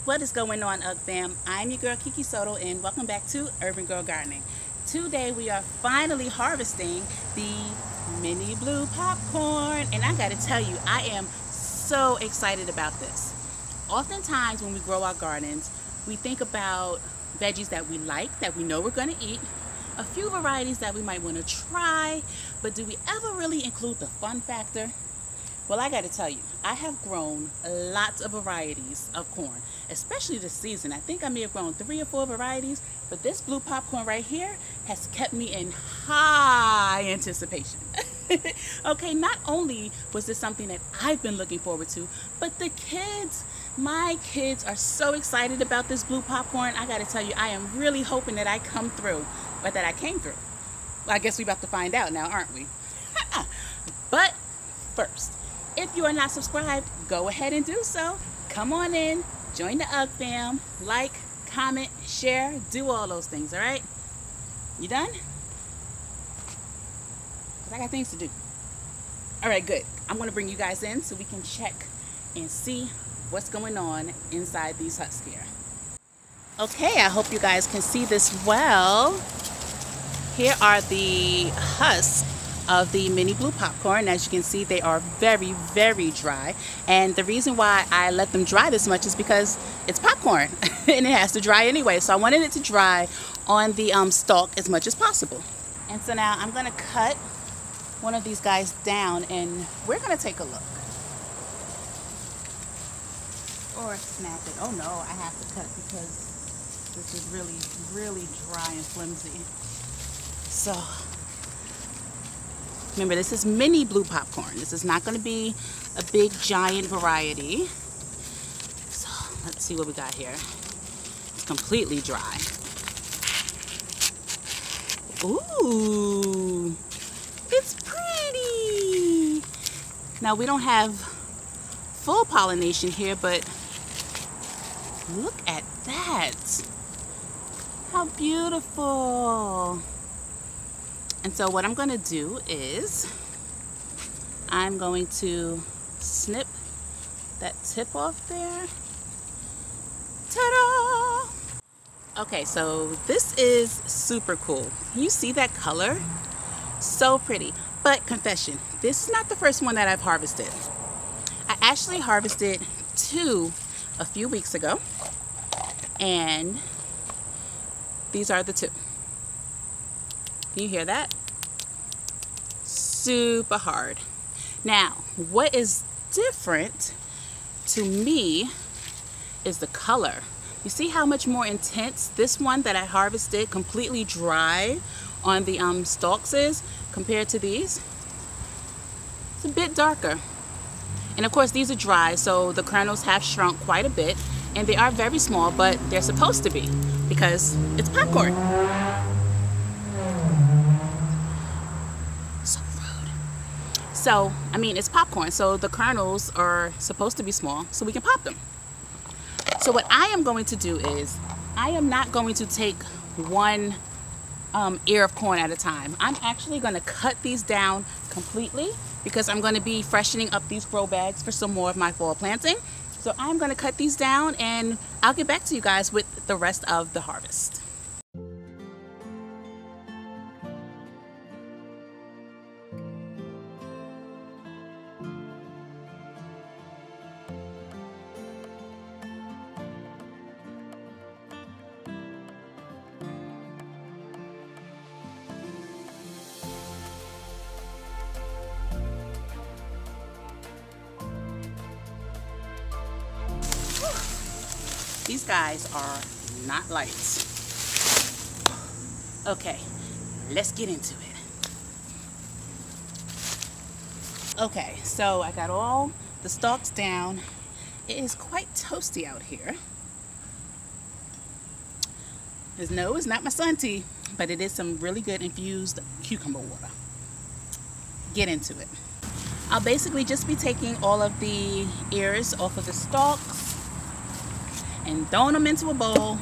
What is going on, UGG fam? I'm your girl Kee Kee Soto and welcome back to Urban Girl Gardening. Today we are finally harvesting the mini blue popcorn, and I gotta tell you, I am so excited about this. Oftentimes when we grow our gardens, we think about veggies that we like, that we know we're gonna eat, a few varieties that we might want to try, but do we ever really include the fun factor? Well, I got to tell you, I have grown lots of varieties of corn, especially this season. I think I may have grown 3 or 4 varieties, but this blue popcorn right here has kept me in high anticipation. Okay, not only was this something that I've been looking forward to, but the kids, my kids are so excited about this blue popcorn. I got to tell you, I am really hoping that I come through, or that I came through. Well, I guess we're about to find out now, aren't we? But first, if you are not subscribed, go ahead and do so. Come on in, join the UGG fam, like, comment, share, do all those things, all right? You done? Because I got things to do. All right, good. I'm going to bring you guys in so we can check and see what's going on inside these husks here. Okay, I hope you guys can see this well. Here are the husks of the mini blue popcorn. As you can see, they are very, very dry, and the reason why I let them dry this much is because it's popcorn and it has to dry anyway, so I wanted it to dry on the stalk as much as possible. And so now I'm gonna cut one of these guys down and we're gonna take a look, or snap it. Oh no, I have to cut because this is really, really dry and flimsy. So remember, this is mini blue popcorn. This is not going to be a big giant variety. So let's see what we got here. It's completely dry. Ooh, it's pretty. Now we don't have full pollination here, but look at that. How beautiful. And so what I'm going to do is I'm going to snip that tip off there. Ta-da! Okay, so this is super cool. You see that color? So pretty. But confession, this is not the first one that I've harvested. I actually harvested 2 a few weeks ago, and these are the 2. Can you hear that? Super hard. Now, what is different to me is the color. You see how much more intense this one that I harvested completely dry on the stalks is compared to these? It's a bit darker. And of course, these are dry, so the kernels have shrunk quite a bit, and they are very small, but they're supposed to be because it's popcorn. So, I mean, it's popcorn, so the kernels are supposed to be small, so we can pop them. So what I am going to do is, I am not going to take one ear of corn at a time. I'm actually going to cut these down completely because I'm going to be freshening up these grow bags for some more of my fall planting. So I'm going to cut these down and I'll get back to you guys with the rest of the harvest. These guys are not light. Okay, let's get into it. Okay, so I got all the stalks down. It is quite toasty out here. No, it's not my sun tea, but it is some really good infused cucumber water. Get into it. I'll basically just be taking all of the ears off of the stalks and throwing them into a bowl.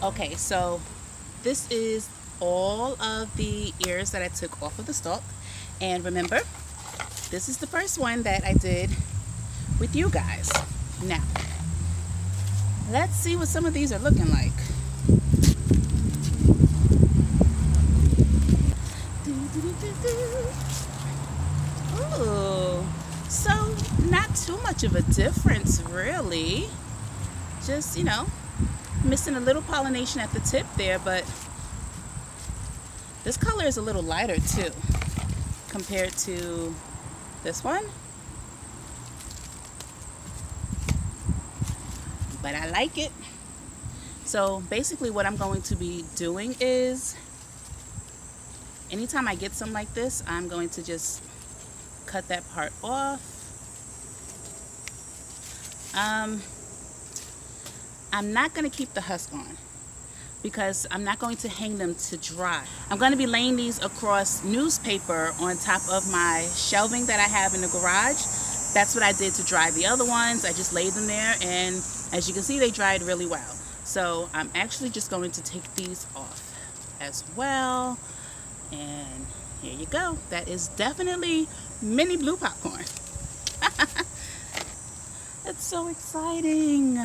Okay, so this is all of the ears that I took off of the stalk. And remember, this is the first one that I did with you guys. Now, let's see what some of these are looking like. Ooh, so not too much of a difference really. Just, you know, missing a little pollination at the tip there, but this color is a little lighter too compared to this one. But I like it. So basically what I'm going to be doing is anytime I get some like this, I'm going to just cut that part off. I'm not going to keep the husk on because I'm not going to hang them to dry. I'm going to be laying these across newspaper on top of my shelving that I have in the garage. That's what I did to dry the other ones. I just laid them there, and as you can see, they dried really well. So I'm actually just going to take these off as well. And here you go. That is definitely mini blue popcorn. It's so exciting.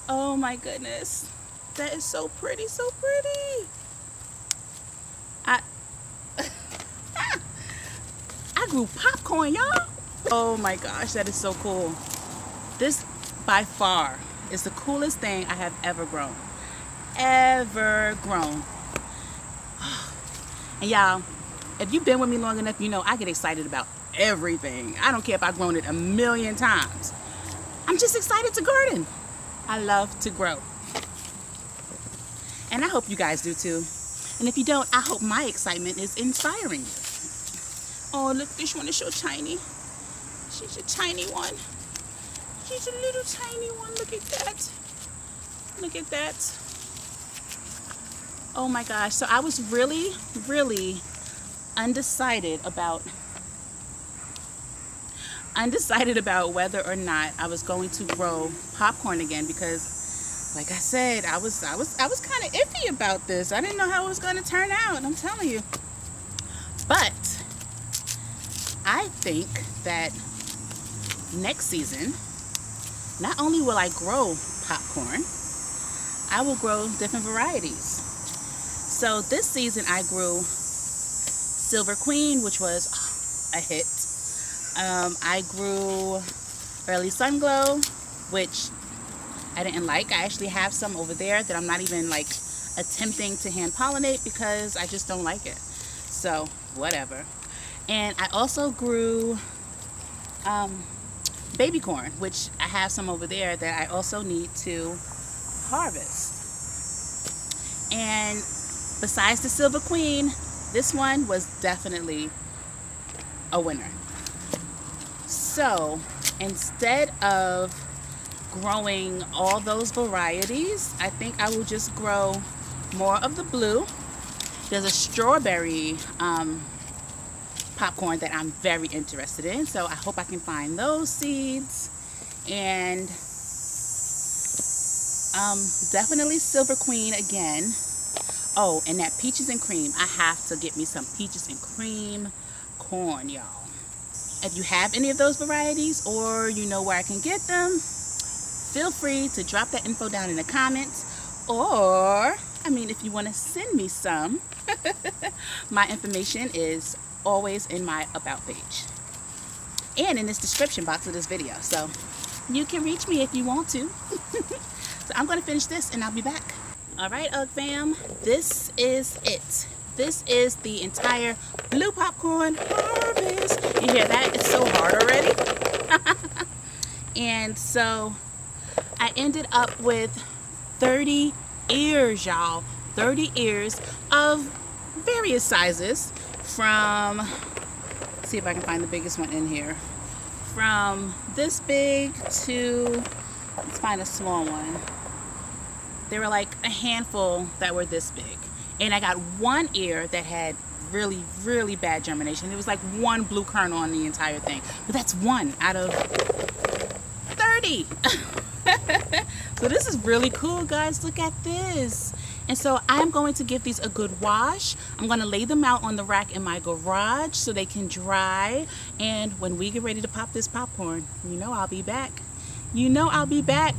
Oh my goodness. That is so pretty, so pretty. I grew popcorn, y'all. Oh my gosh, that is so cool. This by far is the coolest thing I have ever grown. Ever grown. And y'all, if you've been with me long enough, you know I get excited about everything. I don't care if I've grown it 1,000,000 times. I'm just excited to garden. I love to grow. And I hope you guys do too. And if you don't, I hope my excitement is inspiring you. Oh, look, this one is so tiny. She's a tiny one. She's a little tiny one. Look at that. Look at that. Oh my gosh. So I was really, really undecided about whether or not I was going to grow popcorn again because, like I said, I was kind of iffy about this. I didn't know how it was going to turn out, I'm telling you. But I think that next season, not only will I grow popcorn, I will grow different varieties. So this season I grew Silver Queen, which was a hit. I grew Early Sun Glow, which I didn't like. I actually have some over there that I'm not even like attempting to hand pollinate because I just don't like it. So whatever. And I also grew baby corn, which I have some over there that I also need to harvest. And besides the Silver Queen, this one was definitely a winner. So instead of growing all those varieties, I think I will just grow more of the blue. There's a strawberry popcorn that I'm very interested in, so I hope I can find those seeds. And definitely Silver Queen again. Oh, and that peaches and cream. I have to get me some peaches and cream corn, y'all. If you have any of those varieties or you know where I can get them, feel free to drop that info down in the comments. Or, I mean, if you want to send me some, my information is always in my About page and in this description box of this video. So you can reach me if you want to. So I'm going to finish this and I'll be back. All right, UGG fam, this is it. This is the entire blue popcorn harvest. You hear that? It's so hard already. And so I ended up with 30 ears, y'all. 30 ears of various sizes from, let's see if I can find the biggest one in here. From this big to, let's find a small one. There were like a handful that were this big. And I got one ear that had really, really bad germination. It was like one blue kernel on the entire thing. But that's one out of 30. So this is really cool, guys. Look at this. And so I'm going to give these a good wash. I'm going to lay them out on the rack in my garage so they can dry. And when we get ready to pop this popcorn, you know I'll be back. You know I'll be back.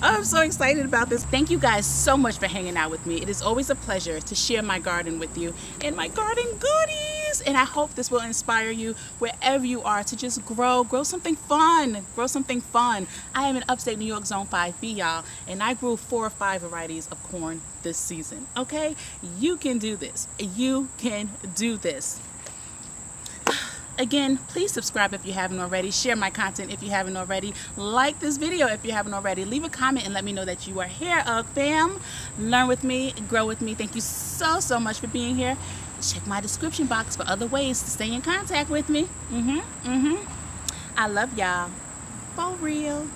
I'm so excited about this. Thank you guys so much for hanging out with me. It is always a pleasure to share my garden with you and my garden goodies. And I hope this will inspire you wherever you are to just grow something fun. Grow something fun. I am in upstate New York, Zone 5B, y'all, and I grew 4 or 5 varieties of corn this season. Okay? You can do this. You can do this. Again, please subscribe if you haven't already. Share my content if you haven't already. Like this video if you haven't already. Leave a comment and let me know that you are here, fam. Learn with me, grow with me. Thank you so much for being here. Check my description box for other ways to stay in contact with me. I love y'all. For real.